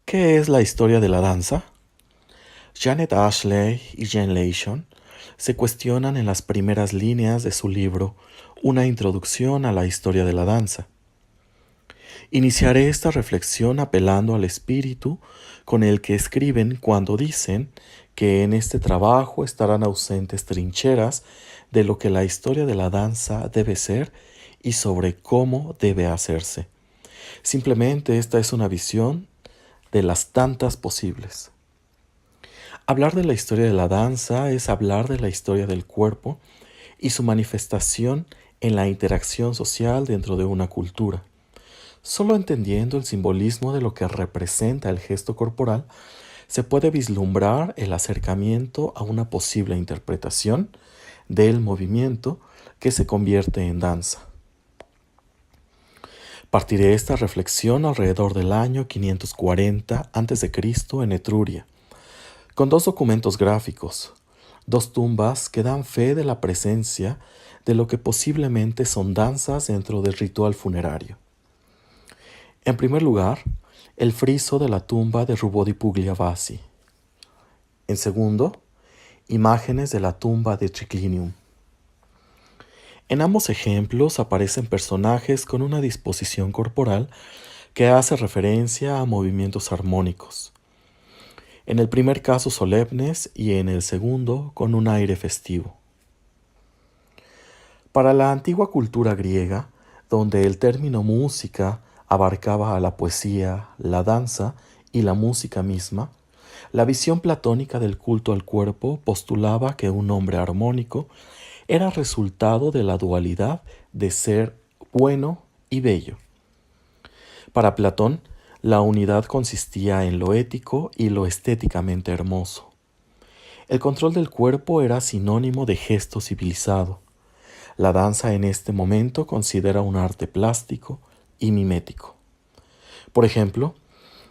¿Qué es la historia de la danza? Janet Ashley y Jen Leishon se cuestionan en las primeras líneas de su libro Una introducción a la historia de la danza. Iniciaré esta reflexión apelando al espíritu con el que escriben cuando dicen que en este trabajo estarán ausentes trincheras de lo que la historia de la danza debe ser y sobre cómo debe hacerse. Simplemente esta es una visión de las tantas posibles. Hablar de la historia de la danza es hablar de la historia del cuerpo y su manifestación en la interacción social dentro de una cultura. Solo entendiendo el simbolismo de lo que representa el gesto corporal, se puede vislumbrar el acercamiento a una posible interpretación del movimiento que se convierte en danza. Partiré esta reflexión alrededor del año 540 a.C. en Etruria, con dos documentos gráficos, dos tumbas que dan fe de la presencia de lo que posiblemente son danzas dentro del ritual funerario. En primer lugar, el friso de la tumba de Rubodi Pugliavasi. En segundo, imágenes de la tumba de Triclinium. En ambos ejemplos aparecen personajes con una disposición corporal que hace referencia a movimientos armónicos. En el primer caso solemnes y en el segundo con un aire festivo. Para la antigua cultura griega, donde el término música abarcaba a la poesía, la danza y la música misma, la visión platónica del culto al cuerpo postulaba que un hombre armónico era resultado de la dualidad de ser bueno y bello. Para Platón, la unidad consistía en lo ético y lo estéticamente hermoso. El control del cuerpo era sinónimo de gesto civilizado. La danza en este momento considera un arte plástico y mimético. Por ejemplo,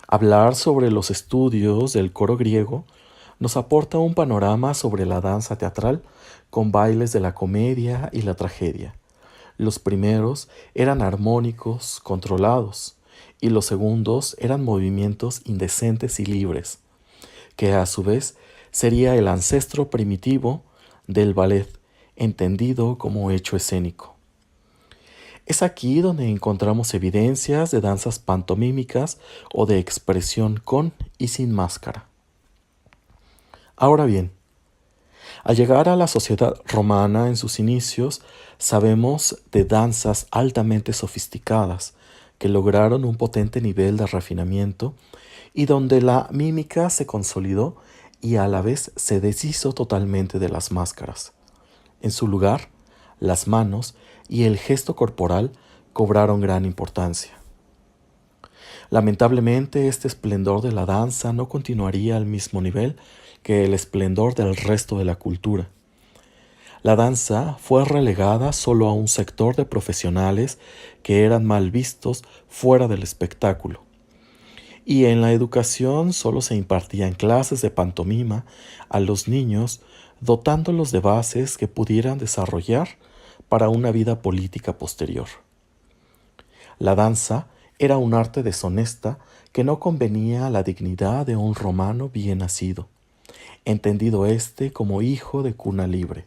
hablar sobre los estudios del coro griego nos aporta un panorama sobre la danza teatral con bailes de la comedia y la tragedia. Los primeros eran armónicos, controlados, y los segundos eran movimientos indecentes y libres, que a su vez sería el ancestro primitivo del ballet, entendido como hecho escénico. Es aquí donde encontramos evidencias de danzas pantomímicas o de expresión con y sin máscara. Ahora bien, al llegar a la sociedad romana en sus inicios, sabemos de danzas altamente sofisticadas que lograron un potente nivel de refinamiento y donde la mímica se consolidó y a la vez se deshizo totalmente de las máscaras. En su lugar, las manos y el gesto corporal cobraron gran importancia. Lamentablemente, este esplendor de la danza no continuaría al mismo nivel que el esplendor del resto de la cultura. La danza fue relegada solo a un sector de profesionales que eran mal vistos fuera del espectáculo. Y en la educación solo se impartían clases de pantomima a los niños, dotándolos de bases que pudieran desarrollar para una vida política posterior. La danza era un arte deshonesta que no convenía a la dignidad de un romano bien nacido, entendido éste como hijo de cuna libre.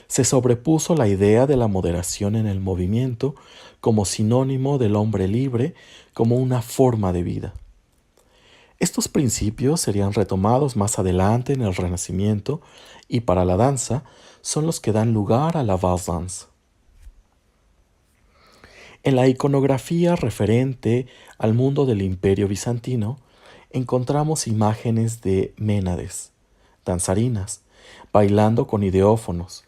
Se sobrepuso la idea de la moderación en el movimiento como sinónimo del hombre libre, como una forma de vida. Estos principios serían retomados más adelante en el Renacimiento y para la danza son los que dan lugar a la Valse-Danse. En la iconografía referente al mundo del Imperio Bizantino encontramos imágenes de Ménades, danzarinas, bailando con ideófonos,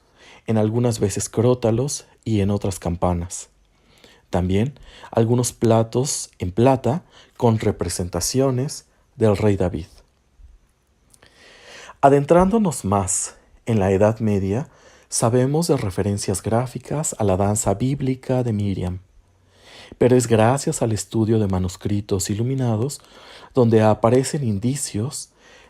en algunas veces crótalos y en otras campanas. También algunos platos en plata con representaciones del rey David. Adentrándonos más en la Edad Media, sabemos de referencias gráficas a la danza bíblica de Miriam, pero es gracias al estudio de manuscritos iluminados donde aparecen indicios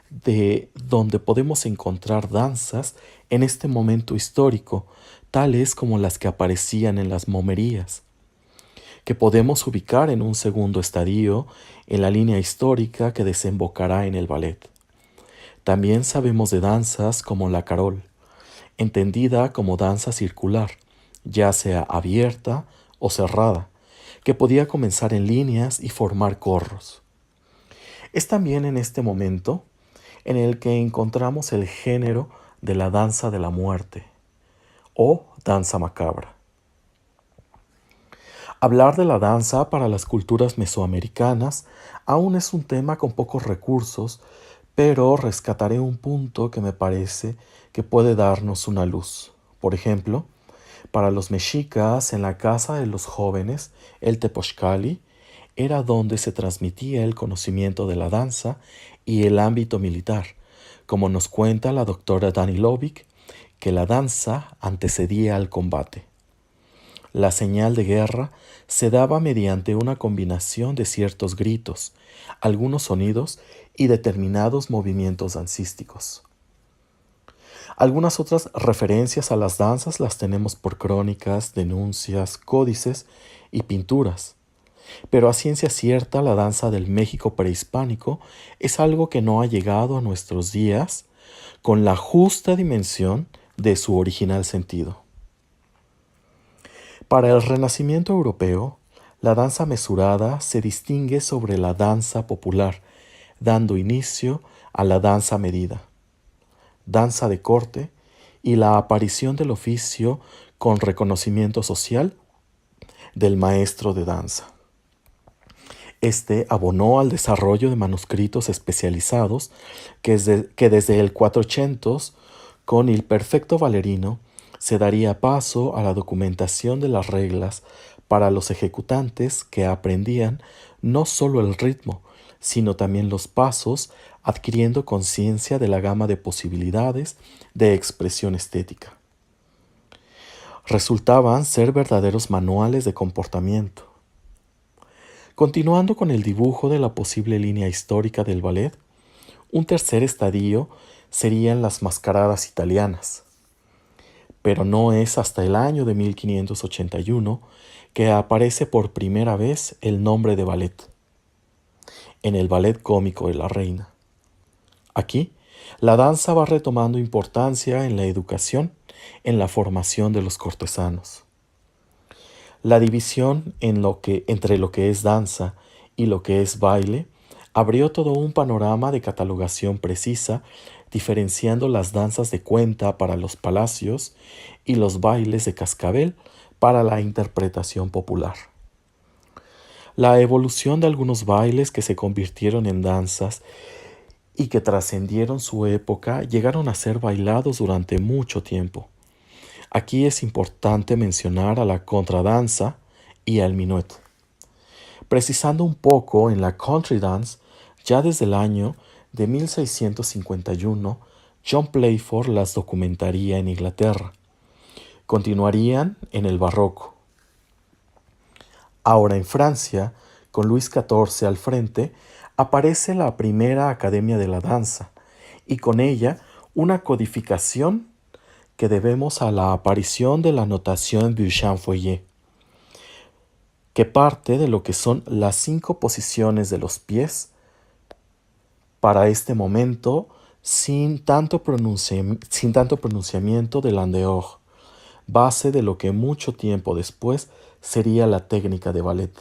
de donde podemos encontrar danzas en este momento histórico, tales como las que aparecían en las momerías. que podemos ubicar en un segundo estadio en la línea histórica que desembocará en el ballet. También sabemos de danzas como la carol, entendida como danza circular, ya sea abierta o cerrada, que podía comenzar en líneas y formar corros. Es también en este momento en el que encontramos el género de la danza de la muerte o danza macabra. Hablar de la danza para las culturas mesoamericanas aún es un tema con pocos recursos, pero rescataré un punto que me parece que puede darnos una luz. Por ejemplo, para los mexicas en la casa de los jóvenes, el tepochcali era donde se transmitía el conocimiento de la danza y el ámbito militar, como nos cuenta la doctora Danilovic, que la danza antecedía al combate. La señal de guerra se daba mediante una combinación de ciertos gritos, algunos sonidos y determinados movimientos dancísticos. Algunas otras referencias a las danzas las tenemos por crónicas, denuncias, códices y pinturas. Pero a ciencia cierta, la danza del México prehispánico es algo que no ha llegado a nuestros días con la justa dimensión de su original sentido. Para el Renacimiento europeo, la danza mesurada se distingue sobre la danza popular, dando inicio a la danza medida, danza de corte y la aparición del oficio con reconocimiento social del maestro de danza. Este abonó al desarrollo de manuscritos especializados que desde el 400, con el Perfecto Valerino, se daría paso a la documentación de las reglas para los ejecutantes que aprendían no solo el ritmo, sino también los pasos, adquiriendo conciencia de la gama de posibilidades de expresión estética. Resultaban ser verdaderos manuales de comportamiento. Continuando con el dibujo de la posible línea histórica del ballet, un tercer estadio serían las mascaradas italianas. Pero no es hasta el año de 1581 que aparece por primera vez el nombre de ballet, en el Ballet Cómico de la Reina. Aquí, la danza va retomando importancia en la educación, en la formación de los cortesanos. La división entre lo que es danza y lo que es baile abrió todo un panorama de catalogación precisa, diferenciando las danzas de cuenta para los palacios y los bailes de cascabel para la interpretación popular. La evolución de algunos bailes que se convirtieron en danzas y que trascendieron su época llegaron a ser bailados durante mucho tiempo. Aquí es importante mencionar a la contradanza y al minuet. Precisando un poco en la country dance, ya desde el año de 1651, John Playford las documentaría en Inglaterra. Continuarían en el barroco. Ahora en Francia, con Luis XIV al frente, aparece la primera Academia de la Danza y con ella una codificación que debemos a la aparición de la notación Beauchamp-Fourier, que parte de lo que son las 5 posiciones de los pies para este momento sin tanto pronunciamiento del en dehors, base de lo que mucho tiempo después sería la técnica de ballet.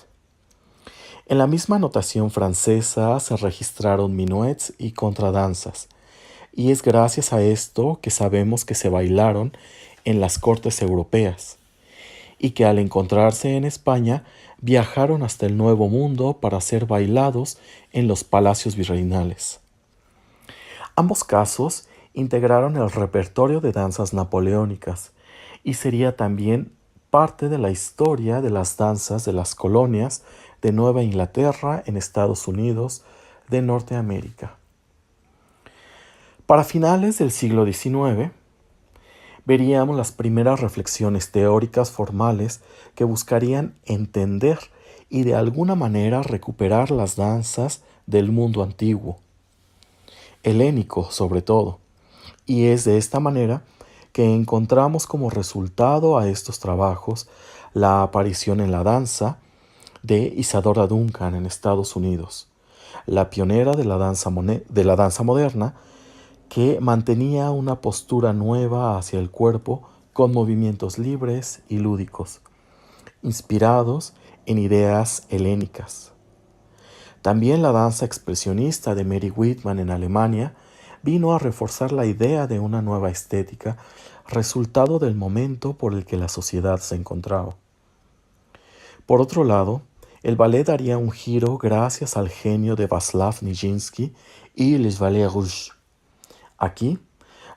En la misma notación francesa se registraron minuets y contradanzas, y es gracias a esto que sabemos que se bailaron en las cortes europeas, y que al encontrarse en España viajaron hasta el Nuevo Mundo para ser bailados en los palacios virreinales. Ambos casos integraron el repertorio de danzas napoleónicas, y sería también parte de la historia de las danzas de las colonias de Nueva Inglaterra en Estados Unidos de Norteamérica. Para finales del siglo XIX, veríamos las primeras reflexiones teóricas formales que buscarían entender y de alguna manera recuperar las danzas del mundo antiguo, helénico sobre todo, y es de esta manera que encontramos como resultado a estos trabajos la aparición en la danza de Isadora Duncan en Estados Unidos, la pionera de la danza moderna que mantenía una postura nueva hacia el cuerpo con movimientos libres y lúdicos, inspirados en ideas helénicas. También la danza expresionista de Mary Whitman en Alemania vino a reforzar la idea de una nueva estética, resultado del momento por el que la sociedad se encontraba. Por otro lado, el ballet daría un giro gracias al genio de Václav Nijinsky y Les Valets Rouges. Aquí,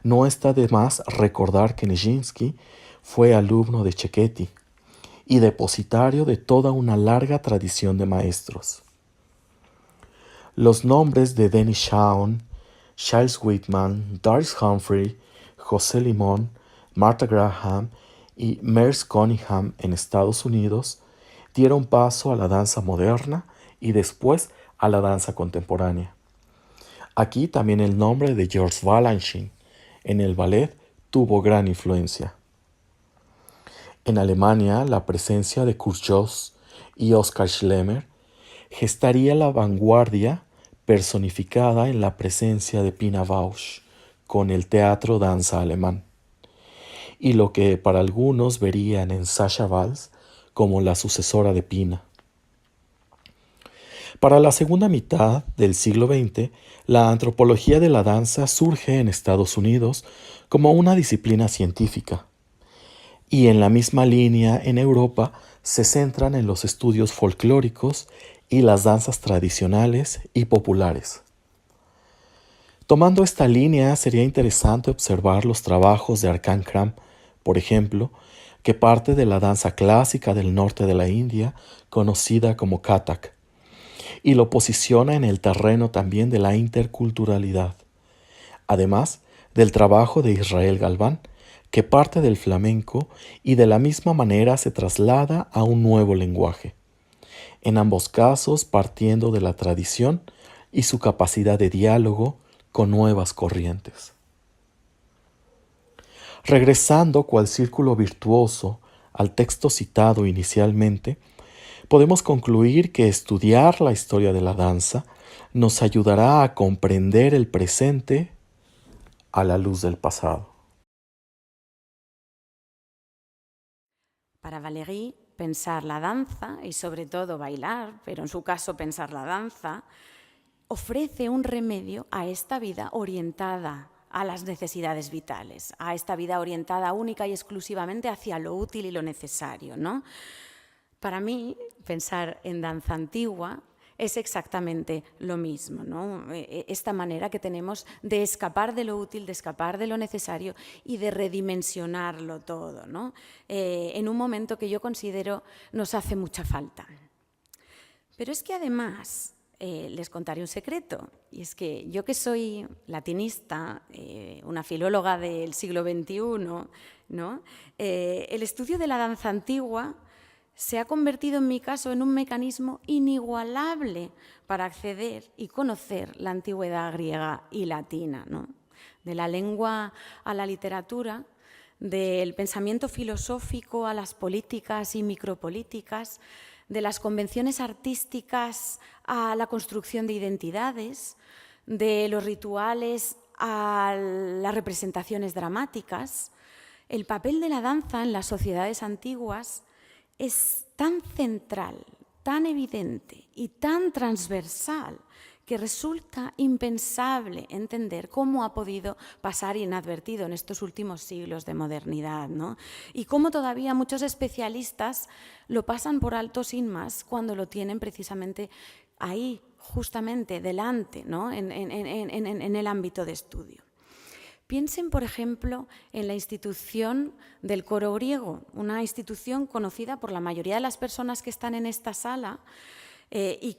no está de más recordar que Nijinsky fue alumno de Cecchetti y depositario de toda una larga tradición de maestros. Los nombres de Dennis Shawn, Charles Whitman, Doris Humphrey, José Limón, Martha Graham y Merce Cunningham en Estados Unidos dieron paso a la danza moderna y después a la danza contemporánea. Aquí también el nombre de George Balanchine en el ballet tuvo gran influencia. En Alemania, la presencia de Kurt Jooss y Oskar Schlemmer gestaría la vanguardia personificada en la presencia de Pina Bausch con el teatro danza alemán, y lo que para algunos verían en Sascha Waltz como la sucesora de Pina. Para la segunda mitad del siglo XX, la antropología de la danza surge en Estados Unidos como una disciplina científica, y en la misma línea en Europa se centran en los estudios folclóricos y las danzas tradicionales y populares. Tomando esta línea, sería interesante observar los trabajos de Arkan Kram, por ejemplo, que parte de la danza clásica del norte de la India, conocida como Kathak, y lo posiciona en el terreno también de la interculturalidad, además del trabajo de Israel Galván, que parte del flamenco y de la misma manera se traslada a un nuevo lenguaje, en ambos casos partiendo de la tradición y su capacidad de diálogo con nuevas corrientes. Regresando cual círculo virtuoso al texto citado inicialmente, podemos concluir que estudiar la historia de la danza nos ayudará a comprender el presente a la luz del pasado. Para Valéry, pensar la danza, y sobre todo bailar, pero en su caso pensar la danza, ofrece un remedio a esta vida orientada a las necesidades vitales, a esta vida orientada única y exclusivamente hacia lo útil y lo necesario, ¿no? Para mí, pensar en danza antigua es exactamente lo mismo, ¿no? Esta manera que tenemos de escapar de lo útil, de escapar de lo necesario y de redimensionarlo todo, ¿no? En un momento que yo considero nos hace mucha falta. Pero es que además les contaré un secreto, y es que yo que soy latinista, una filóloga del siglo XXI, ¿no? El estudio de la danza antigua se ha convertido en mi caso en un mecanismo inigualable para acceder y conocer la antigüedad griega y latina, ¿no? De la lengua a la literatura, del pensamiento filosófico a las políticas y micropolíticas, de las convenciones artísticas a la construcción de identidades, de los rituales a las representaciones dramáticas. El papel de la danza en las sociedades antiguas es tan central, tan evidente y tan transversal que resulta impensable entender cómo ha podido pasar inadvertido en estos últimos siglos de modernidad, ¿no? Y cómo todavía muchos especialistas lo pasan por alto sin más cuando lo tienen precisamente ahí, justamente delante, ¿no? en el ámbito de estudio. Piensen, por ejemplo, en la institución del coro griego, una institución conocida por la mayoría de las personas que están en esta sala y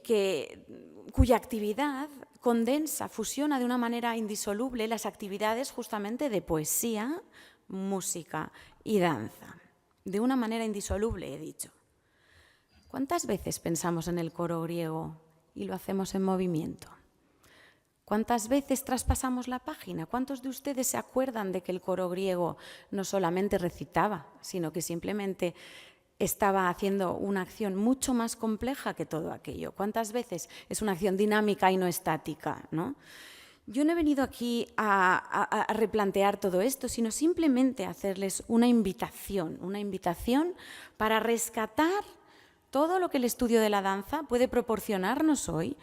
cuya actividad condensa, fusiona de una manera indisoluble las actividades justamente de poesía, música y danza. De una manera indisoluble, he dicho. ¿Cuántas veces pensamos en el coro griego y lo hacemos en movimiento? ¿Cuántas veces traspasamos la página? ¿Cuántos de ustedes se acuerdan de que el coro griego no solamente recitaba, sino que simplemente estaba haciendo una acción mucho más compleja que todo aquello. ¿Cuántas veces es una acción dinámica y no estática, ¿no? Yo no he venido aquí a replantear todo esto, sino simplemente a hacerles una invitación para rescatar todo lo que el estudio de la danza puede proporcionarnos hoy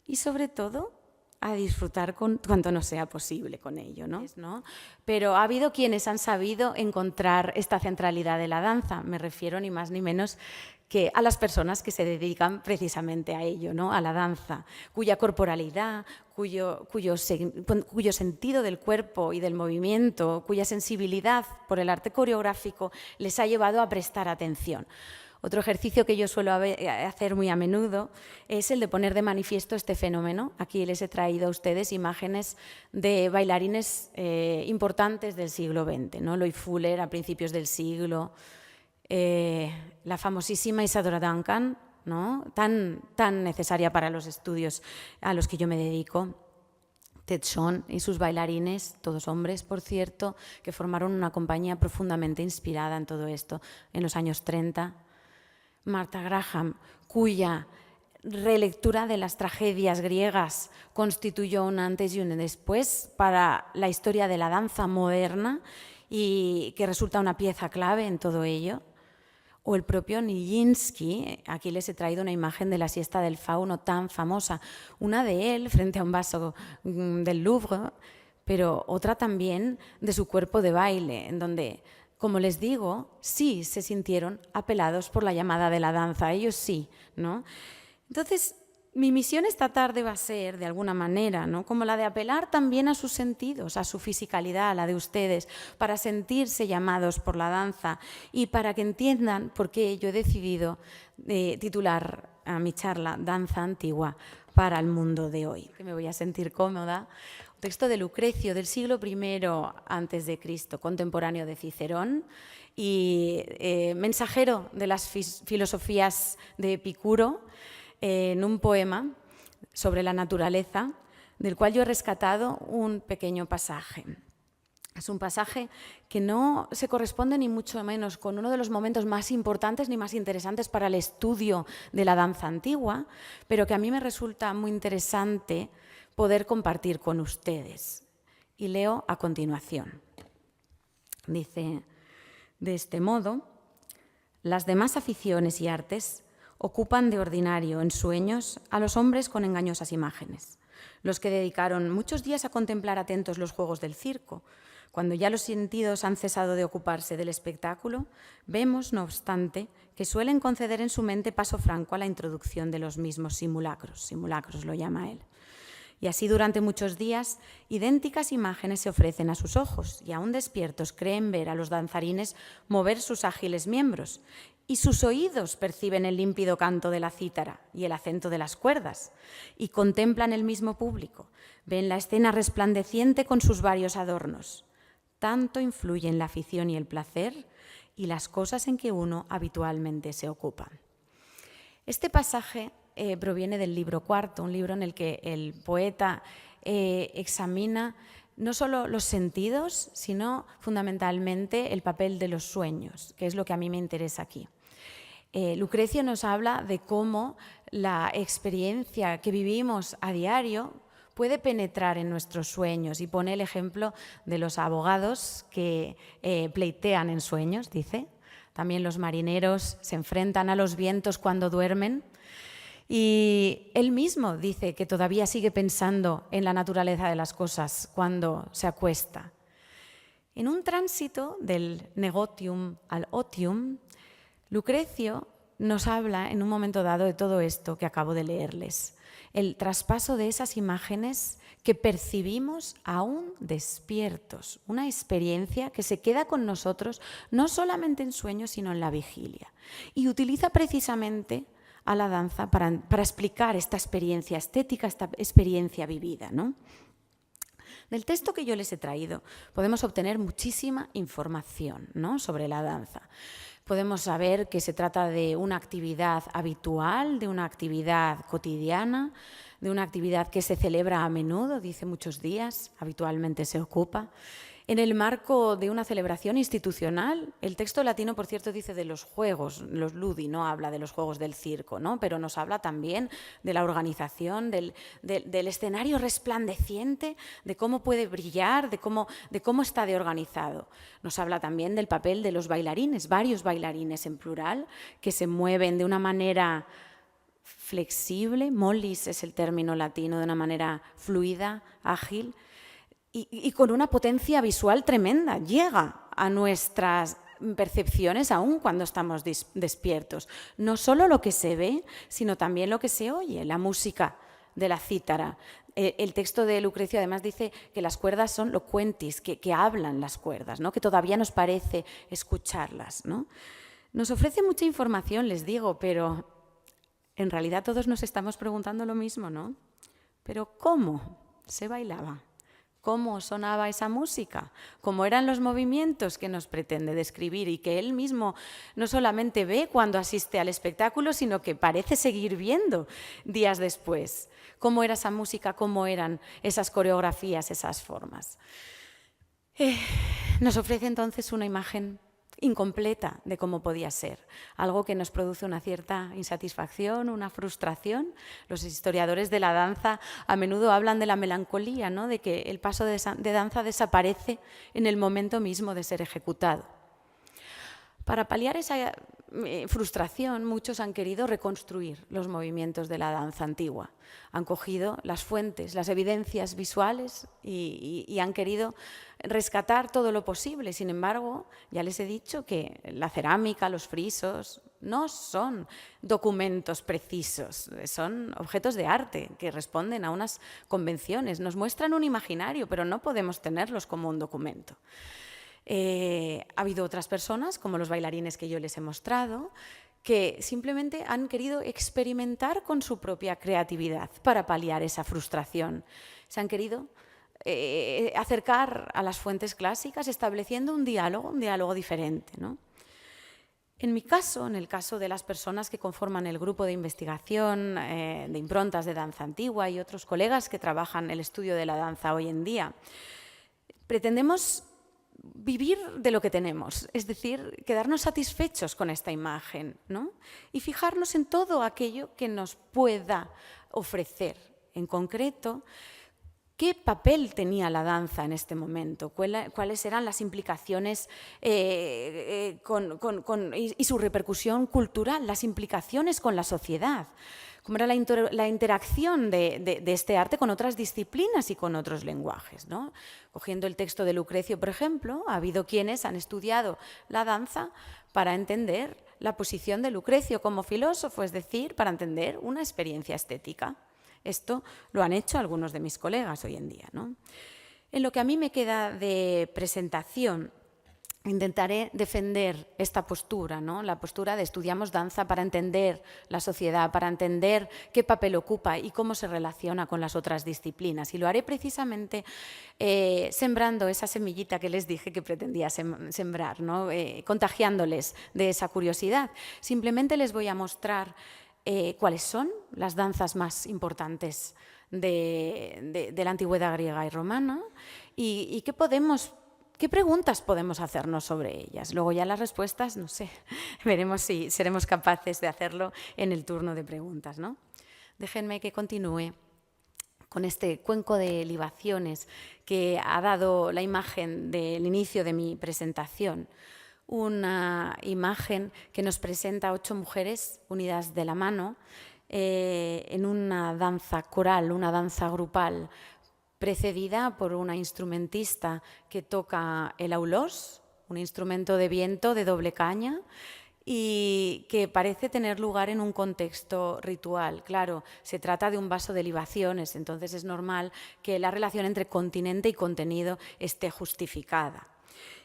y, sobre todo, a disfrutar cuanto nos sea posible con ello, ¿no? Pero ha habido quienes han sabido encontrar esta centralidad de la danza. Me refiero ni más ni menos que a las personas que se dedican precisamente a ello, ¿no? A la danza, cuya corporalidad, cuyo sentido del cuerpo y del movimiento, cuya sensibilidad por el arte coreográfico les ha llevado a prestar atención. Otro ejercicio que yo suelo hacer muy a menudo es el de poner de manifiesto este fenómeno. Aquí les he traído a ustedes imágenes de bailarines importantes del siglo XX, ¿no? Loie Fuller a principios del siglo, la famosísima Isadora Duncan, ¿no? tan necesaria para los estudios a los que yo me dedico. Ted Shawn y sus bailarines, todos hombres, por cierto, que formaron una compañía profundamente inspirada en todo esto en los años 30. Martha Graham, cuya relectura de las tragedias griegas constituyó un antes y un después para la historia de la danza moderna y que resulta una pieza clave en todo ello. O el propio Nijinsky, aquí les he traído una imagen de la siesta del fauno tan famosa, una de él frente a un vaso del Louvre, pero otra también de su cuerpo de baile, en donde, como les digo, sí se sintieron apelados por la llamada de la danza, ellos sí, ¿no? Entonces, mi misión esta tarde va a ser, de alguna manera, ¿no?, como la de apelar también a sus sentidos, a su fisicalidad, a la de ustedes, para sentirse llamados por la danza y para que entiendan por qué yo he decidido titular a mi charla Danza Antigua para el mundo de hoy, que me voy a sentir cómoda. Texto de Lucrecio del siglo I a.C., contemporáneo de Cicerón y mensajero de las filosofías de Epicuro, en un poema sobre la naturaleza, del cual yo he rescatado un pequeño pasaje. Es un pasaje que no se corresponde ni mucho menos con uno de los momentos más importantes ni más interesantes para el estudio de la danza antigua, pero que a mí me resulta muy interesante poder compartir con ustedes. Y leo a continuación. Dice, de este modo, las demás aficiones y artes ocupan de ordinario en sueños a los hombres con engañosas imágenes, los que dedicaron muchos días a contemplar atentos los juegos del circo. Cuando ya los sentidos han cesado de ocuparse del espectáculo, vemos, no obstante, que suelen conceder en su mente paso franco a la introducción de los mismos simulacros lo llama él. Y así durante muchos días, idénticas imágenes se ofrecen a sus ojos y aún despiertos creen ver a los danzarines mover sus ágiles miembros y sus oídos perciben el límpido canto de la cítara y el acento de las cuerdas y contemplan el mismo público, ven la escena resplandeciente con sus varios adornos. Tanto influyen la afición y el placer y las cosas en que uno habitualmente se ocupa. Este pasaje proviene del libro cuarto, un libro en el que el poeta examina no solo los sentidos, sino fundamentalmente el papel de los sueños, que es lo que a mí me interesa aquí. Lucrecio nos habla de cómo la experiencia que vivimos a diario puede penetrar en nuestros sueños y pone el ejemplo de los abogados que pleitean en sueños, dice. También los marineros se enfrentan a los vientos cuando duermen. Y él mismo dice que todavía sigue pensando en la naturaleza de las cosas cuando se acuesta. En un tránsito del negotium al otium, Lucrecio nos habla en un momento dado de todo esto que acabo de leerles. El traspaso de esas imágenes que percibimos aún despiertos, una experiencia que se queda con nosotros no solamente en sueños, sino en la vigilia. Y utiliza precisamente a la danza para explicar esta experiencia estética, esta experiencia vivida, ¿no? Del texto que yo les he traído podemos obtener muchísima información, ¿no?, sobre la danza. Podemos saber que se trata de una actividad habitual, de una actividad cotidiana, de una actividad que se celebra a menudo, dice muchos días, habitualmente se ocupa. En el marco de una celebración institucional, el texto latino, por cierto, dice de los juegos, los ludi, no habla de los juegos del circo, ¿no? Pero nos habla también de la organización, del escenario resplandeciente, de cómo puede brillar, de cómo está de organizado. Nos habla también del papel de los bailarines, varios bailarines en plural, que se mueven de una manera flexible, mollis es el término latino, de una manera fluida, ágil, y con una potencia visual tremenda, llega a nuestras percepciones aún cuando estamos despiertos. No solo lo que se ve, sino también lo que se oye, la música de la cítara. El texto de Lucrecio además dice que las cuerdas son locuentis, que hablan las cuerdas, ¿no? Que todavía nos parece escucharlas, ¿no? Nos ofrece mucha información, les digo, pero en realidad todos nos estamos preguntando lo mismo, ¿no? Pero ¿cómo se bailaba? ¿Cómo sonaba esa música? ¿Cómo eran los movimientos que nos pretende describir y que él mismo no solamente ve cuando asiste al espectáculo, sino que parece seguir viendo días después? ¿Cómo era esa música? ¿Cómo eran esas coreografías, esas formas? Nos ofrece entonces una imagen incompleta de cómo podía ser, algo que nos produce una cierta insatisfacción, una frustración. Los historiadores de la danza a menudo hablan de la melancolía, ¿no? De que el paso de danza desaparece en el momento mismo de ser ejecutado. Para paliar esa frustración, muchos han querido reconstruir los movimientos de la danza antigua. Han cogido las fuentes, las evidencias visuales y han querido rescatar todo lo posible. Sin embargo, ya les he dicho que la cerámica, los frisos, no son documentos precisos, son objetos de arte que responden a unas convenciones. Nos muestran un imaginario, pero no podemos tenerlos como un documento. Ha habido otras personas, como los bailarines que yo les he mostrado, que simplemente han querido experimentar con su propia creatividad para paliar esa frustración. Se han querido acercar a las fuentes clásicas estableciendo un diálogo diferente, ¿no? En mi caso, en el caso de las personas que conforman el grupo de investigación de improntas de danza antigua y otros colegas que trabajan el estudio de la danza hoy en día, pretendemos vivir de lo que tenemos, es decir, quedarnos satisfechos con esta imagen, ¿no? Y fijarnos en todo aquello que nos pueda ofrecer. En concreto, ¿qué papel tenía la danza en este momento? ¿Cuáles eran las implicaciones y su repercusión cultural, las implicaciones con la sociedad? ¿Cómo era la interacción de este arte con otras disciplinas y con otros lenguajes, ¿no? Cogiendo el texto de Lucrecio, por ejemplo, ha habido quienes han estudiado la danza para entender la posición de Lucrecio como filósofo, es decir, para entender una experiencia estética. Esto lo han hecho algunos de mis colegas hoy en día, ¿no? En lo que a mí me queda de presentación, intentaré defender esta postura, ¿no? La postura de estudiamos danza para entender la sociedad, para entender qué papel ocupa y cómo se relaciona con las otras disciplinas. Y lo haré precisamente sembrando esa semillita que les dije que pretendía sembrar, ¿no? Contagiándoles de esa curiosidad. Simplemente les voy a mostrar cuáles son las danzas más importantes de la antigüedad griega y romana y ¿qué preguntas podemos hacernos sobre ellas? Luego ya las respuestas, no sé, veremos si seremos capaces de hacerlo en el turno de preguntas, ¿no? Déjenme que continúe con este cuenco de libaciones que ha dado la imagen del inicio de mi presentación. Una imagen que nos presenta a 8 mujeres unidas de la mano en una danza coral, una danza grupal, precedida por una instrumentista que toca el aulós, un instrumento de viento de doble caña, y que parece tener lugar en un contexto ritual. Claro, se trata de un vaso de libaciones, entonces es normal que la relación entre continente y contenido esté justificada.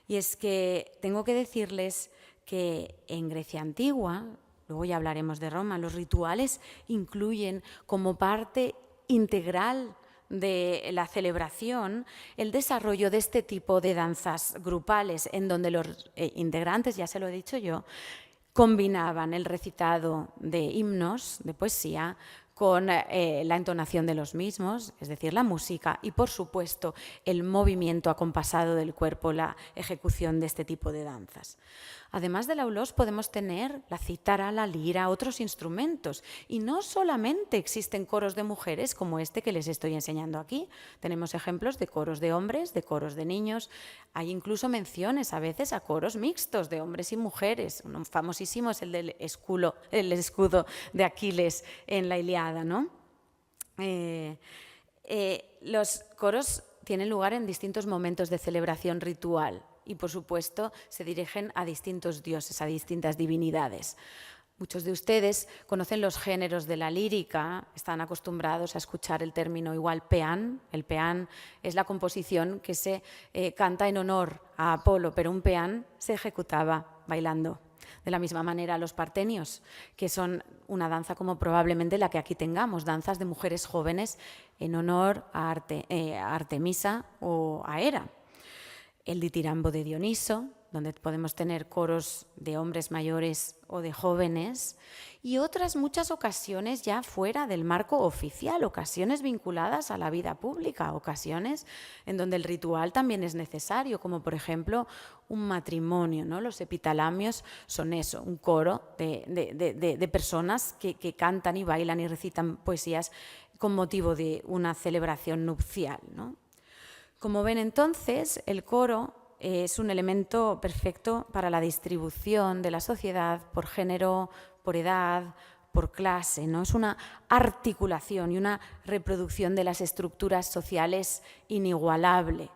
Y es que tengo que decirles que en Grecia antigua, luego ya hablaremos de Roma, los rituales incluyen como parte integral de la celebración el desarrollo de este tipo de danzas grupales en donde los integrantes, ya se lo he dicho yo, combinaban el recitado de himnos, de poesía, con la entonación de los mismos, es decir, la música, y por supuesto el movimiento acompasado del cuerpo, la ejecución de este tipo de danzas. Además del aulós podemos tener la cítara, la lira, otros instrumentos. Y no solamente existen coros de mujeres como este que les estoy enseñando aquí. Tenemos ejemplos de coros de hombres, de coros de niños. Hay incluso menciones a veces a coros mixtos de hombres y mujeres. Uno famosísimo es el del escudo de Aquiles en la Ilíada, ¿no? Los coros tienen lugar en distintos momentos de celebración ritual. Y, por supuesto, se dirigen a distintos dioses, a distintas divinidades. Muchos de ustedes conocen los géneros de la lírica, están acostumbrados a escuchar el término igual peán. El peán es la composición que se canta en honor a Apolo, pero un peán se ejecutaba bailando. De la misma manera los partenios, que son una danza como probablemente la que aquí tengamos, danzas de mujeres jóvenes en honor a Artemisa o a Hera. El ditirambo de Dioniso, donde podemos tener coros de hombres mayores o de jóvenes, y otras muchas ocasiones ya fuera del marco oficial, ocasiones vinculadas a la vida pública, ocasiones en donde el ritual también es necesario, como por ejemplo un matrimonio, ¿no? Los epitalamios son eso, un coro de personas que cantan y bailan y recitan poesías con motivo de una celebración nupcial, ¿no? Como ven entonces, el coro es un elemento perfecto para la distribución de la sociedad por género, por edad, por clase, ¿no? Es una articulación y una reproducción de las estructuras sociales inigualable.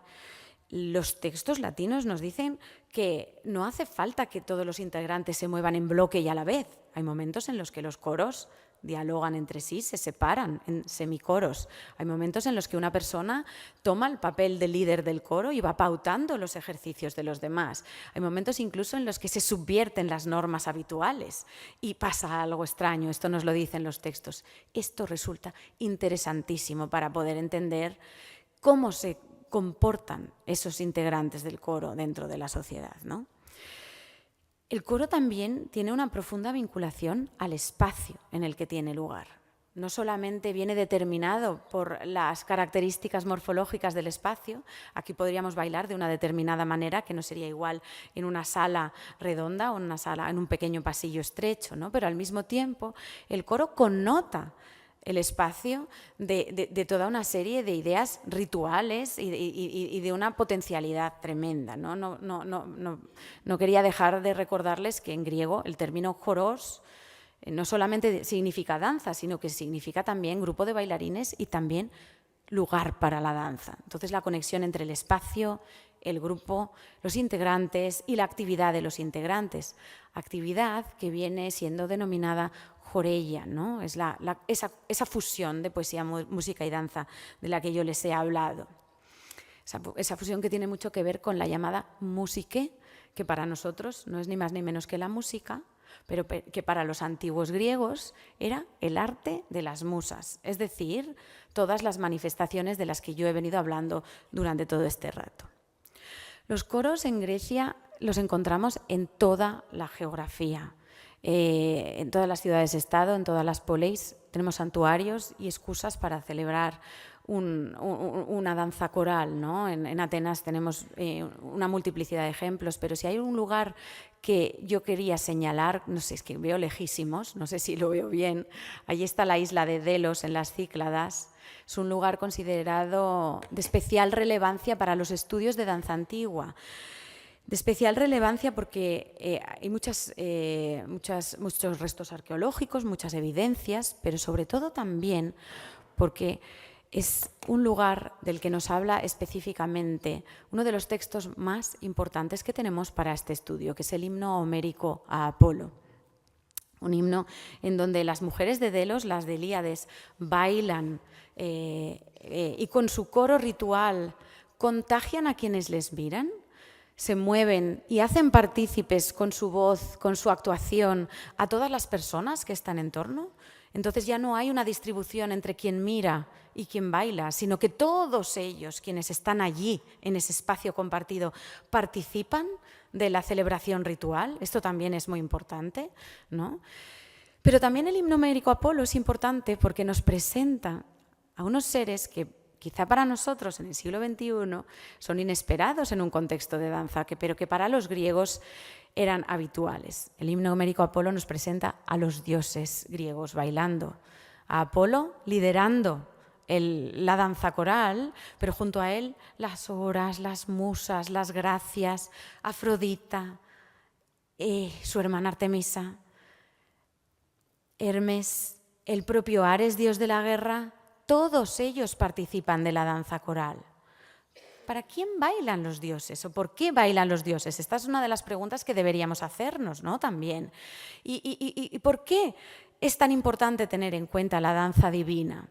Los textos latinos nos dicen que no hace falta que todos los integrantes se muevan en bloque y a la vez. Hay momentos en los que los coros dialogan entre sí, se separan en semicoros. Hay momentos en los que una persona toma el papel de líder del coro y va pautando los ejercicios de los demás. Hay momentos incluso en los que se subvierten las normas habituales y pasa algo extraño. Esto nos lo dicen los textos. Esto resulta interesantísimo para poder entender cómo se comportan esos integrantes del coro dentro de la sociedad, ¿no? El coro también tiene una profunda vinculación al espacio en el que tiene lugar. No solamente viene determinado por las características morfológicas del espacio, aquí podríamos bailar de una determinada manera que no sería igual en una sala redonda o en un pequeño pasillo estrecho, ¿no? Pero al mismo tiempo el coro connota el espacio de toda una serie de ideas rituales y de una potencialidad tremenda, ¿no? No quería dejar de recordarles que en griego el término choros no solamente significa danza, sino que significa también grupo de bailarines y también lugar para la danza. Entonces la conexión entre el espacio, el grupo, los integrantes y la actividad de los integrantes. Actividad que viene siendo denominada joreia, ¿no? Es esa fusión de poesía, música y danza de la que yo les he hablado. Esa fusión que tiene mucho que ver con la llamada musique, que para nosotros no es ni más ni menos que la música, pero que para los antiguos griegos era el arte de las musas, es decir, todas las manifestaciones de las que yo he venido hablando durante todo este rato. Los coros en Grecia los encontramos en toda la geografía. En todas las ciudades-estado, en todas las poleis, tenemos santuarios y excusas para celebrar una danza coral, ¿no? En Atenas tenemos una multiplicidad de ejemplos, pero si hay un lugar que yo quería señalar, no sé, es que veo lejísimos, no sé si lo veo bien, allí está la isla de Delos en las Cícladas. Es un lugar considerado de especial relevancia para los estudios de danza antigua. De especial relevancia porque hay muchos restos arqueológicos, muchas evidencias, pero sobre todo también porque es un lugar del que nos habla específicamente uno de los textos más importantes que tenemos para este estudio, que es el himno homérico a Apolo. Un himno en donde las mujeres de Delos, las de Helíades, bailan y con su coro ritual contagian a quienes les miran, se mueven y hacen partícipes con su voz, con su actuación, a todas las personas que están en torno. Entonces ya no hay una distribución entre quien mira y quien baila, sino que todos ellos, quienes están allí, en ese espacio compartido, participan de la celebración ritual. Esto también es muy importante, ¿no? Pero también el himno homérico a Apolo es importante porque nos presenta a unos seres que quizá para nosotros en el siglo XXI son inesperados en un contexto de danza, pero que para los griegos eran habituales. El himno homérico a Apolo nos presenta a los dioses griegos bailando, a Apolo liderando la danza coral, pero junto a él las horas, las musas, las gracias, Afrodita, su hermana Artemisa, Hermes, el propio Ares, dios de la guerra, todos ellos participan de la danza coral. ¿Para quién bailan los dioses o por qué bailan los dioses? Esta es una de las preguntas que deberíamos hacernos, ¿no? También. ¿Y por qué es tan importante tener en cuenta la danza divina?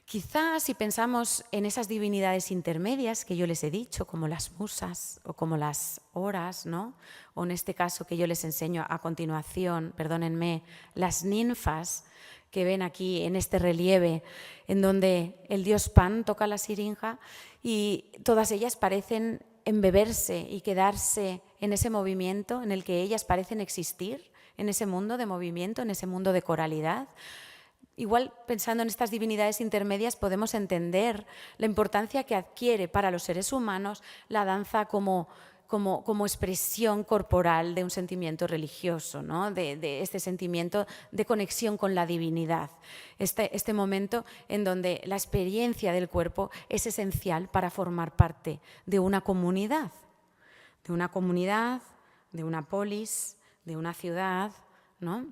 Quizás si pensamos en esas divinidades intermedias que yo les he dicho, como las musas o como las horas, ¿no? O en este caso que yo les enseño a continuación, perdónenme, las ninfas que ven aquí en este relieve, en donde el dios Pan toca la siringa y todas ellas parecen embeberse y quedarse en ese movimiento en el que ellas parecen existir, en ese mundo de movimiento, en ese mundo de coralidad. Igual, pensando en estas divinidades intermedias, podemos entender la importancia que adquiere para los seres humanos la danza como expresión corporal de un sentimiento religioso, ¿no? de este sentimiento de conexión con la divinidad. Este momento en donde la experiencia del cuerpo es esencial para formar parte de una comunidad, de una polis, de una ciudad, ¿no?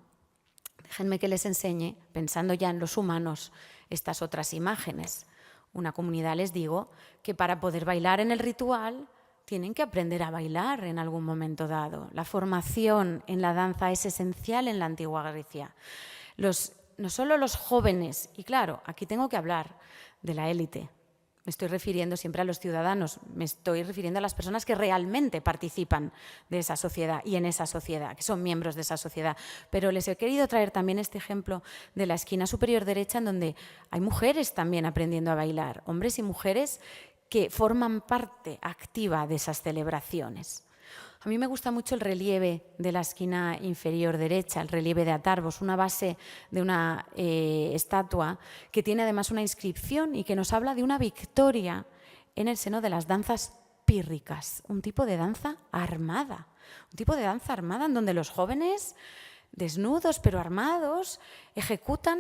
Déjenme que les enseñe, pensando ya en los humanos, estas otras imágenes. Una comunidad, les digo, que para poder bailar en el ritual tienen que aprender a bailar en algún momento dado. La formación en la danza es esencial en la antigua Grecia. No solo los jóvenes, y claro, aquí tengo que hablar de la élite. Me estoy refiriendo siempre a los ciudadanos, me estoy refiriendo a las personas que realmente participan de esa sociedad y en esa sociedad, que son miembros de esa sociedad. Pero les he querido traer también este ejemplo de la esquina superior derecha, en donde hay mujeres también aprendiendo a bailar, hombres y mujeres que forman parte activa de esas celebraciones. A mí me gusta mucho el relieve de la esquina inferior derecha, el relieve de Atarbos, una base de una estatua que tiene además una inscripción y que nos habla de una victoria en el seno de las danzas pírricas, un tipo de danza armada, en donde los jóvenes, desnudos pero armados, ejecutan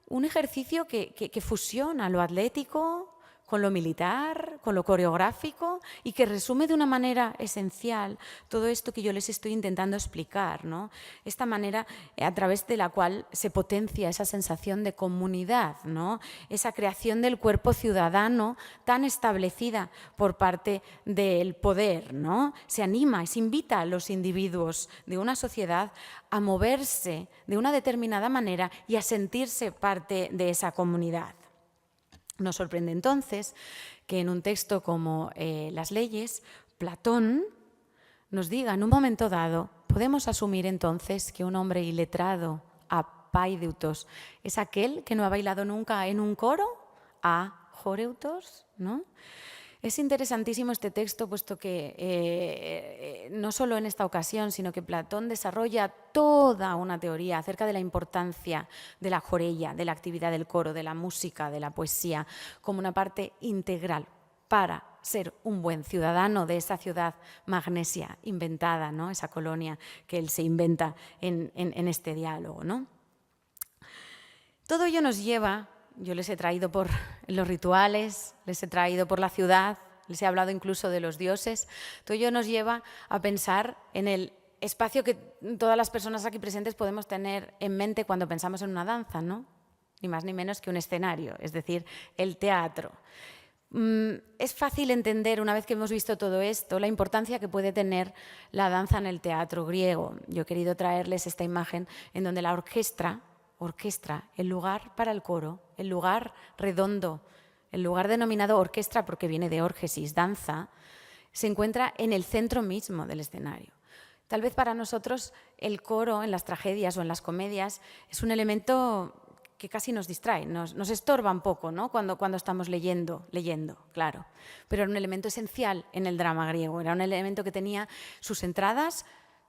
un ejercicio que fusiona lo atlético con lo militar, con lo coreográfico y que resume de una manera esencial todo esto que yo les estoy intentando explicar, ¿no? Esta manera a través de la cual se potencia esa sensación de comunidad, ¿no? Esa creación del cuerpo ciudadano tan establecida por parte del poder, ¿no? Se anima y se invita a los individuos de una sociedad a moverse de una determinada manera y a sentirse parte de esa comunidad. Nos sorprende entonces que en un texto como Las leyes, Platón nos diga en un momento dado, podemos asumir entonces que un hombre iletrado, apaidutos, es aquel que no ha bailado nunca en un coro, ajoreutos, ¿no? Es interesantísimo este texto, puesto que no solo en esta ocasión, sino que Platón desarrolla toda una teoría acerca de la importancia de la jorella, de la actividad del coro, de la música, de la poesía, como una parte integral para ser un buen ciudadano de esa ciudad magnesia inventada, ¿no? Esa colonia que él se inventa en este diálogo, ¿no? Todo ello nos lleva... Yo les he traído por los rituales, les he traído por la ciudad, les he hablado incluso de los dioses. Todo ello nos lleva a pensar en el espacio que todas las personas aquí presentes podemos tener en mente cuando pensamos en una danza, ¿no? Ni más ni menos que un escenario, es decir, el teatro. Es fácil entender, una vez que hemos visto todo esto, la importancia que puede tener la danza en el teatro griego. Yo he querido traerles esta imagen en donde la orquesta, el lugar para el coro, el lugar redondo, el lugar denominado orquestra porque viene de órgesis, danza, se encuentra en el centro mismo del escenario. Tal vez para nosotros el coro en las tragedias o en las comedias es un elemento que casi nos distrae, nos estorba un poco, ¿no? Cuando estamos leyendo, claro. Pero era un elemento esencial en el drama griego, era un elemento que tenía sus entradas,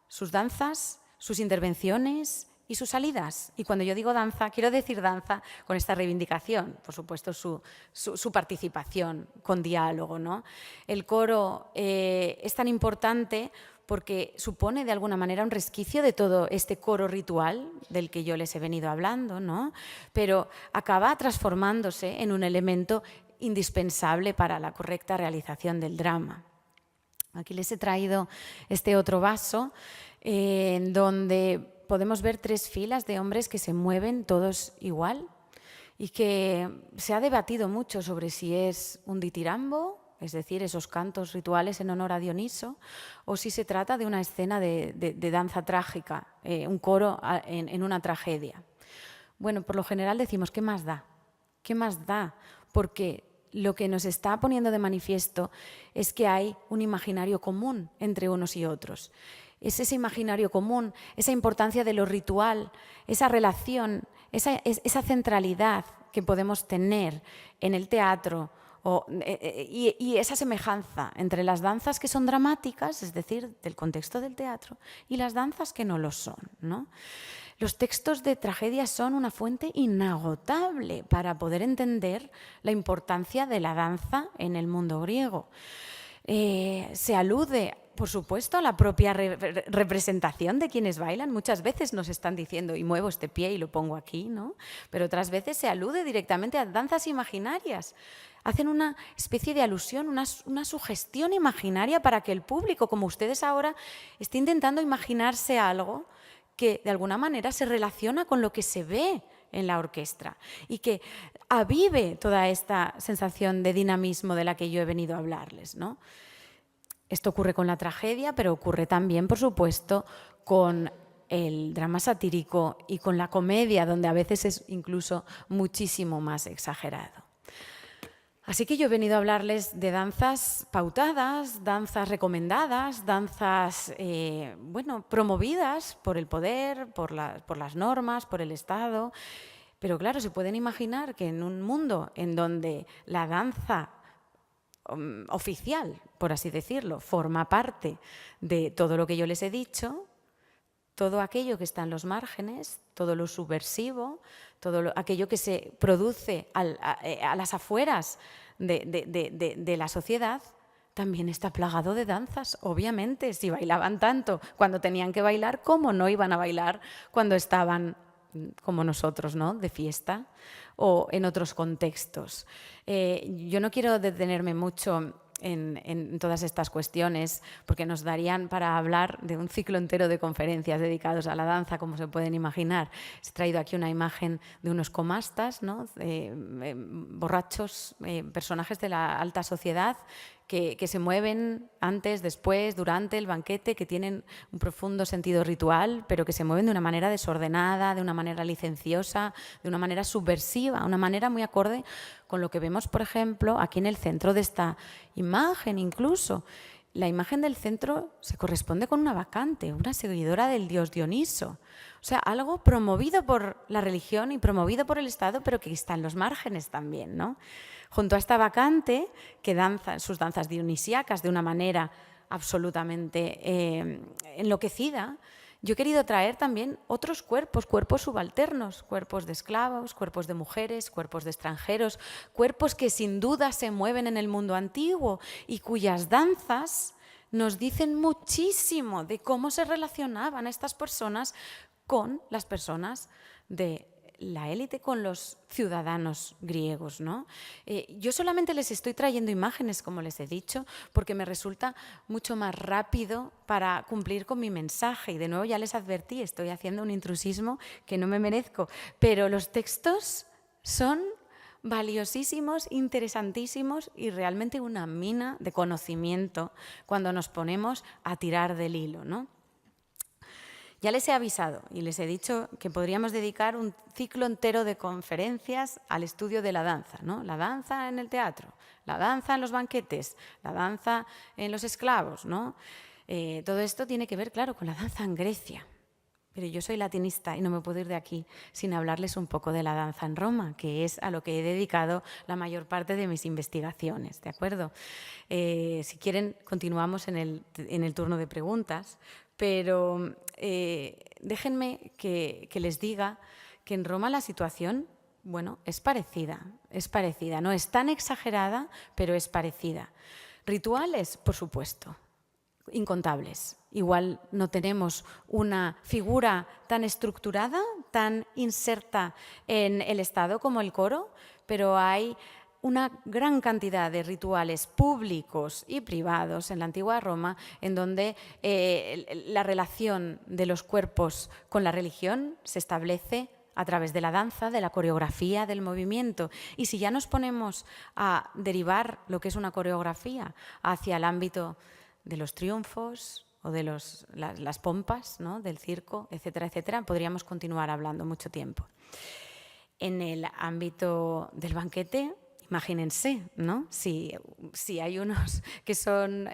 sus danzas, sus intervenciones y sus salidas. Y cuando yo digo danza, quiero decir danza con esta reivindicación, por supuesto su participación con diálogo, ¿no? El coro es tan importante porque supone de alguna manera un resquicio de todo este coro ritual del que yo les he venido hablando, ¿no? Pero acaba transformándose en un elemento indispensable para la correcta realización del drama. Aquí les he traído este otro vaso en donde podemos ver 3 filas de hombres que se mueven todos igual y que se ha debatido mucho sobre si es un ditirambo, es decir, esos cantos rituales en honor a Dioniso, o si se trata de una escena de danza trágica, un coro en una tragedia. Bueno, por lo general decimos, ¿qué más da? ¿Qué más da? Porque lo que nos está poniendo de manifiesto es que hay un imaginario común entre unos y otros. Es ese imaginario común, esa importancia de lo ritual, esa relación, esa centralidad que podemos tener en el teatro y esa semejanza entre las danzas que son dramáticas, es decir, del contexto del teatro, y las danzas que no lo son, ¿no? Los textos de tragedia son una fuente inagotable para poder entender la importancia de la danza en el mundo griego. Se alude, por supuesto, a la propia representación de quienes bailan. Muchas veces nos están diciendo, y muevo este pie y lo pongo aquí, ¿no? Pero otras veces se alude directamente a danzas imaginarias. Hacen una especie de alusión, una sugestión imaginaria para que el público, como ustedes ahora, esté intentando imaginarse algo que de alguna manera se relaciona con lo que se ve en la orquesta y que avive toda esta sensación de dinamismo de la que yo he venido a hablarles, ¿no? Esto ocurre con la tragedia, pero ocurre también, por supuesto, con el drama satírico y con la comedia, donde a veces es incluso muchísimo más exagerado. Así que yo he venido a hablarles de danzas pautadas, danzas recomendadas, danzas promovidas por el poder, por las normas, por el Estado. Pero claro, se pueden imaginar que en un mundo en donde la danza oficial, por así decirlo, forma parte de todo lo que yo les he dicho, todo aquello que está en los márgenes, todo lo subversivo, aquello que se produce a las afueras de la sociedad, también está plagado de danzas, obviamente. Si bailaban tanto cuando tenían que bailar, ¿cómo no iban a bailar cuando estaban, como nosotros, ¿no?, de fiesta o en otros contextos? Yo no quiero detenerme mucho en todas estas cuestiones, porque nos darían para hablar de un ciclo entero de conferencias dedicados a la danza, como se pueden imaginar. He traído aquí una imagen de unos comastas, ¿no?, borrachos, personajes de la alta sociedad que se mueven antes, después, durante el banquete, que tienen un profundo sentido ritual, pero que se mueven de una manera desordenada, de una manera licenciosa, de una manera subversiva, una manera muy acorde con lo que vemos, por ejemplo, aquí en el centro de esta imagen incluso. La imagen del centro se corresponde con una bacante, una seguidora del dios Dioniso. O sea, algo promovido por la religión y promovido por el Estado, pero que está en los márgenes también, ¿no? Junto a esta bacante, que danza sus danzas dionisíacas de una manera absolutamente enloquecida, yo he querido traer también otros cuerpos subalternos, cuerpos de esclavos, cuerpos de mujeres, cuerpos de extranjeros, cuerpos que sin duda se mueven en el mundo antiguo y cuyas danzas nos dicen muchísimo de cómo se relacionaban estas personas con las personas de la élite, con los ciudadanos griegos, ¿no? Yo solamente les estoy trayendo imágenes, como les he dicho, porque me resulta mucho más rápido para cumplir con mi mensaje. Y de nuevo ya les advertí, estoy haciendo un intrusismo que no me merezco, pero los textos son valiosísimos, interesantísimos y realmente una mina de conocimiento cuando nos ponemos a tirar del hilo, ¿no? Ya les he avisado y les he dicho que podríamos dedicar un ciclo entero de conferencias al estudio de la danza, ¿no? La danza en el teatro, la danza en los banquetes, la danza en los esclavos, ¿no? Todo esto tiene que ver, claro, con la danza en Grecia. Pero yo soy latinista y no me puedo ir de aquí sin hablarles un poco de la danza en Roma, que es a lo que he dedicado la mayor parte de mis investigaciones, ¿de acuerdo? Si quieren, continuamos en el turno de preguntas, pero déjenme que les diga que en Roma la situación, bueno, es parecida, no es tan exagerada, pero es parecida. Rituales, por supuesto, incontables. Igual no tenemos una figura tan estructurada, tan inserta en el Estado como el coro, pero hay una gran cantidad de rituales públicos y privados en la antigua Roma en donde la relación de los cuerpos con la religión se establece a través de la danza, de la coreografía, del movimiento. Y si ya nos ponemos a derivar lo que es una coreografía hacia el ámbito de los triunfos o de las pompas, ¿no?, del circo, etcétera, etcétera, podríamos continuar hablando mucho tiempo. En el ámbito del banquete, imagínense, ¿no? Si hay unos que son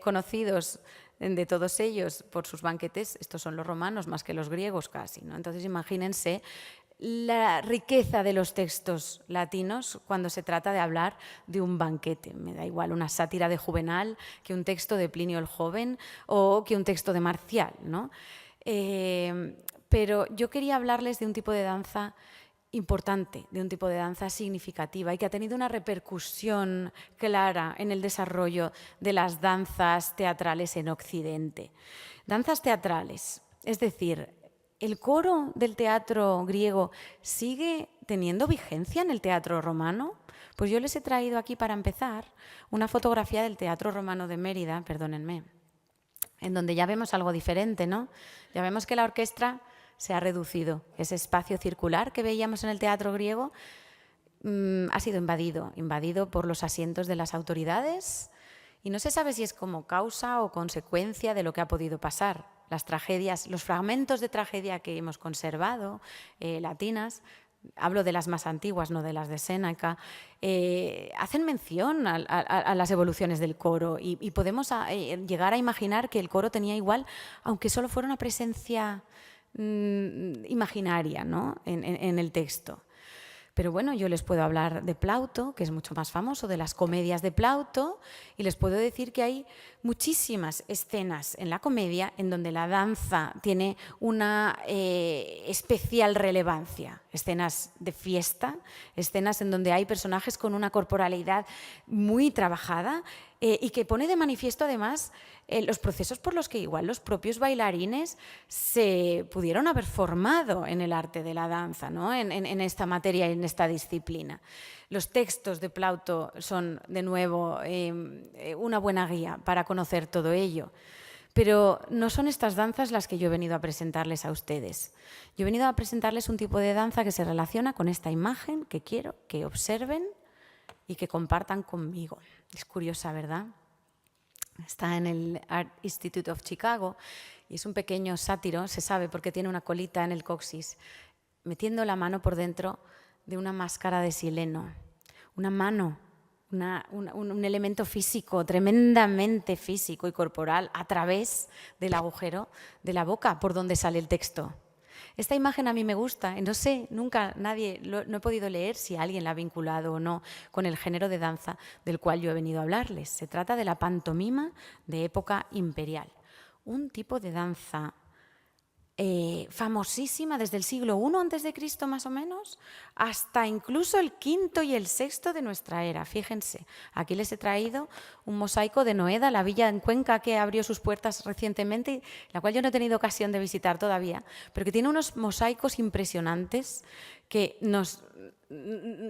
conocidos de todos ellos por sus banquetes, estos son los romanos más que los griegos casi, ¿no? Entonces imagínense la riqueza de los textos latinos cuando se trata de hablar de un banquete. Me da igual una sátira de Juvenal que un texto de Plinio el Joven o que un texto de Marcial, ¿no? Pero yo quería hablarles de un tipo de danza importante, de un tipo de danza significativa y que ha tenido una repercusión clara en el desarrollo de las danzas teatrales en Occidente. Danzas teatrales, es decir, ¿el coro del teatro griego sigue teniendo vigencia en el teatro romano? Pues yo les he traído aquí para empezar una fotografía del Teatro Romano de Mérida, perdónenme, en donde ya vemos algo diferente, ¿no? Ya vemos que la orquesta se ha reducido. Ese espacio circular que veíamos en el teatro griego ha sido invadido por los asientos de las autoridades y no se sabe si es como causa o consecuencia de lo que ha podido pasar. Las tragedias, los fragmentos de tragedia que hemos conservado, latinas, hablo de las más antiguas, no de las de Séneca, hacen mención a las evoluciones del coro y podemos llegar a imaginar que el coro tenía igual, aunque solo fuera una presencia imaginaria, ¿no?, en el texto. Pero bueno, yo les puedo hablar de Plauto, que es mucho más famoso, de las comedias de Plauto, y les puedo decir que hay muchísimas escenas en la comedia en donde la danza tiene una especial relevancia. Escenas de fiesta, escenas en donde hay personajes con una corporalidad muy trabajada y que pone de manifiesto además los procesos por los que igual los propios bailarines se pudieron haber formado en el arte de la danza, ¿no?, en esta materia y en esta disciplina. Los textos de Plauto son, de nuevo, una buena guía para conocer todo ello. Pero no son estas danzas las que yo he venido a presentarles a ustedes. Yo he venido a presentarles un tipo de danza que se relaciona con esta imagen que quiero que observen y que compartan conmigo. Es curiosa, ¿verdad? Está en el Art Institute of Chicago y es un pequeño sátiro, se sabe porque tiene una colita en el coxis, metiendo la mano por dentro de una máscara de sileno. Una mano, un elemento físico, tremendamente físico y corporal, a través del agujero de la boca por donde sale el texto. Esta imagen a mí me gusta, no sé, nunca no he podido leer si alguien la ha vinculado o no con el género de danza del cual yo he venido a hablarles. Se trata de la pantomima de época imperial, un tipo de danza famosísima desde el siglo I a.C. más o menos, hasta incluso el V y el VI de nuestra era. Fíjense, aquí les he traído un mosaico de Noeda, la villa en Cuenca que abrió sus puertas recientemente, la cual yo no he tenido ocasión de visitar todavía, pero que tiene unos mosaicos impresionantes que nos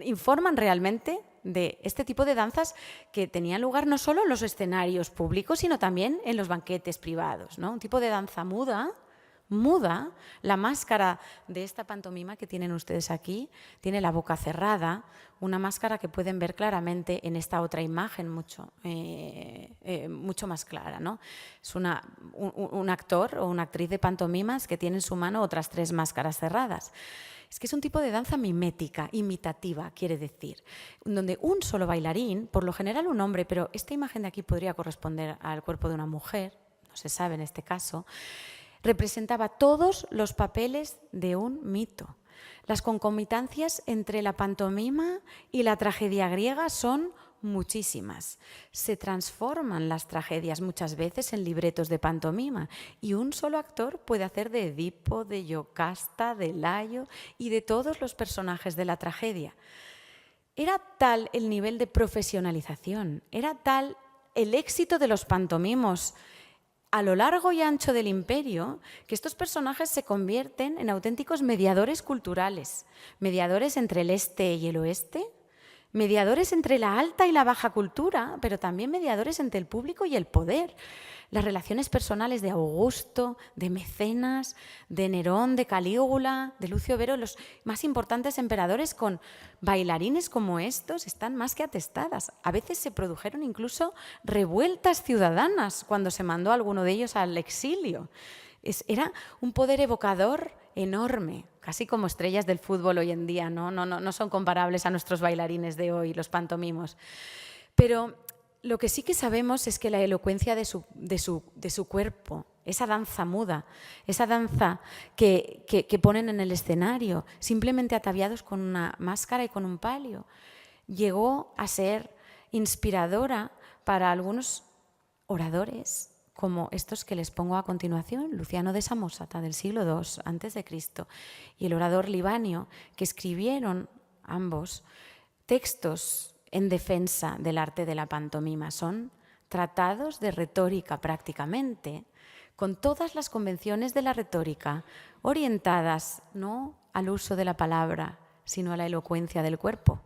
informan realmente de este tipo de danzas que tenían lugar no solo en los escenarios públicos, sino también en los banquetes privados, ¿no? Un tipo de danza muda. La máscara de esta pantomima que tienen ustedes aquí tiene la boca cerrada, una máscara que pueden ver claramente en esta otra imagen mucho más clara, ¿no? Es un actor o una actriz de pantomimas que tiene en su mano otras 3 máscaras cerradas. Es que es un tipo de danza mimética, imitativa, quiere decir, donde un solo bailarín, por lo general un hombre, pero esta imagen de aquí podría corresponder al cuerpo de una mujer, no se sabe en este caso, representaba todos los papeles de un mito. Las concomitancias entre la pantomima y la tragedia griega son muchísimas. Se transforman las tragedias muchas veces en libretos de pantomima y un solo actor puede hacer de Edipo, de Yocasta, de Layo y de todos los personajes de la tragedia. Era tal el nivel de profesionalización, era tal el éxito de los pantomimos a lo largo y ancho del imperio, que estos personajes se convierten en auténticos mediadores culturales, mediadores entre el este y el oeste, mediadores entre la alta y la baja cultura, pero también mediadores entre el público y el poder. Las relaciones personales de Augusto, de Mecenas, de Nerón, de Calígula, de Lucio Vero, los más importantes emperadores con bailarines como estos, están más que atestadas. A veces se produjeron incluso revueltas ciudadanas cuando se mandó a alguno de ellos al exilio. Era un poder evocador enorme, casi como estrellas del fútbol hoy en día, no son comparables a nuestros bailarines de hoy, los pantomimos. Pero lo que sí que sabemos es que la elocuencia de su cuerpo, esa danza muda, esa danza que ponen en el escenario, simplemente ataviados con una máscara y con un palio, llegó a ser inspiradora para algunos oradores como estos que les pongo a continuación, Luciano de Samosata del siglo II a.C. y el orador Libanio, que escribieron ambos textos en defensa del arte de la pantomima. Son tratados de retórica prácticamente, con todas las convenciones de la retórica orientadas no al uso de la palabra, sino a la elocuencia del cuerpo.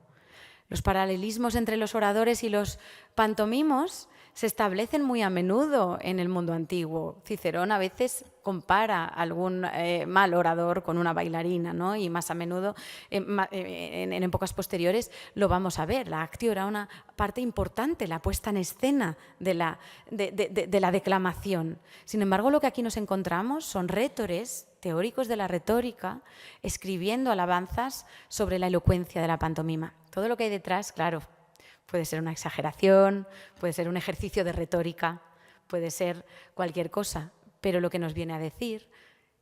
Los paralelismos entre los oradores y los pantomimos se establecen muy a menudo en el mundo antiguo. Cicerón a veces compara a algún mal orador con una bailarina, ¿no? Y más a menudo, en épocas posteriores, lo vamos a ver. La actio era una parte importante, la puesta en escena de la declamación. Sin embargo, lo que aquí nos encontramos son rhétores, teóricos de la retórica, escribiendo alabanzas sobre la elocuencia de la pantomima. Todo lo que hay detrás, claro, puede ser una exageración, puede ser un ejercicio de retórica, puede ser cualquier cosa, pero lo que nos viene a decir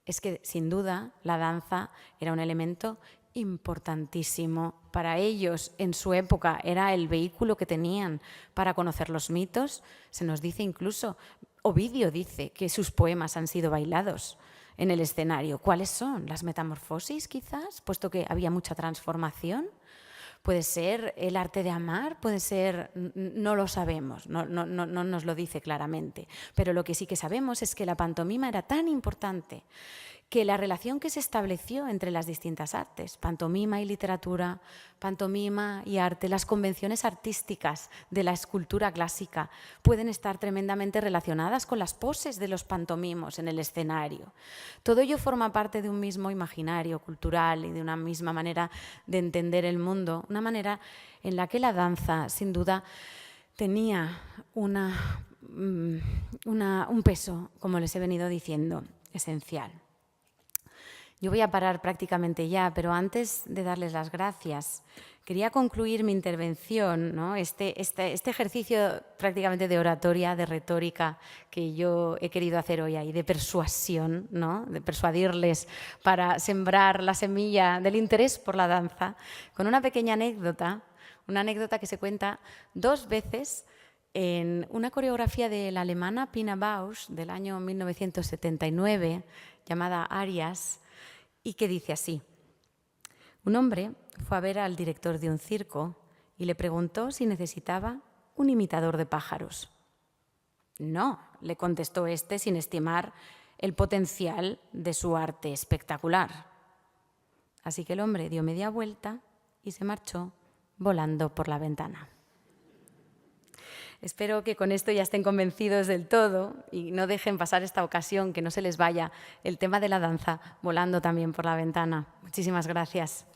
es que, sin duda, la danza era un elemento importantísimo para ellos. En su época era el vehículo que tenían para conocer los mitos. Se nos dice incluso, Ovidio dice que sus poemas han sido bailados en el escenario. ¿Cuáles son? ¿Las metamorfosis, quizás? Puesto que había mucha transformación. Puede ser el arte de amar, puede ser, no lo sabemos, no nos lo dice claramente. Pero lo que sí que sabemos es que la pantomima era tan importante que la relación que se estableció entre las distintas artes, pantomima y literatura, pantomima y arte, las convenciones artísticas de la escultura clásica pueden estar tremendamente relacionadas con las poses de los pantomimos en el escenario. Todo ello forma parte de un mismo imaginario cultural y de una misma manera de entender el mundo, una manera en la que la danza, sin duda, tenía un peso, como les he venido diciendo, esencial. Yo voy a parar prácticamente ya, pero antes de darles las gracias, quería concluir mi intervención, ¿no? Este ejercicio prácticamente de oratoria, de retórica que yo he querido hacer hoy ahí, de persuasión, ¿no? De persuadirles para sembrar la semilla del interés por la danza, con una pequeña anécdota, una anécdota que se cuenta 2 veces en una coreografía de la alemana Pina Bausch del año 1979, llamada Arias, y que dice así: un hombre fue a ver al director de un circo y le preguntó si necesitaba un imitador de pájaros. No, le contestó este sin estimar el potencial de su arte espectacular. Así que el hombre dio media vuelta y se marchó volando por la ventana. Espero que con esto ya estén convencidos del todo y no dejen pasar esta ocasión, que no se les vaya el tema de la danza volando también por la ventana. Muchísimas gracias.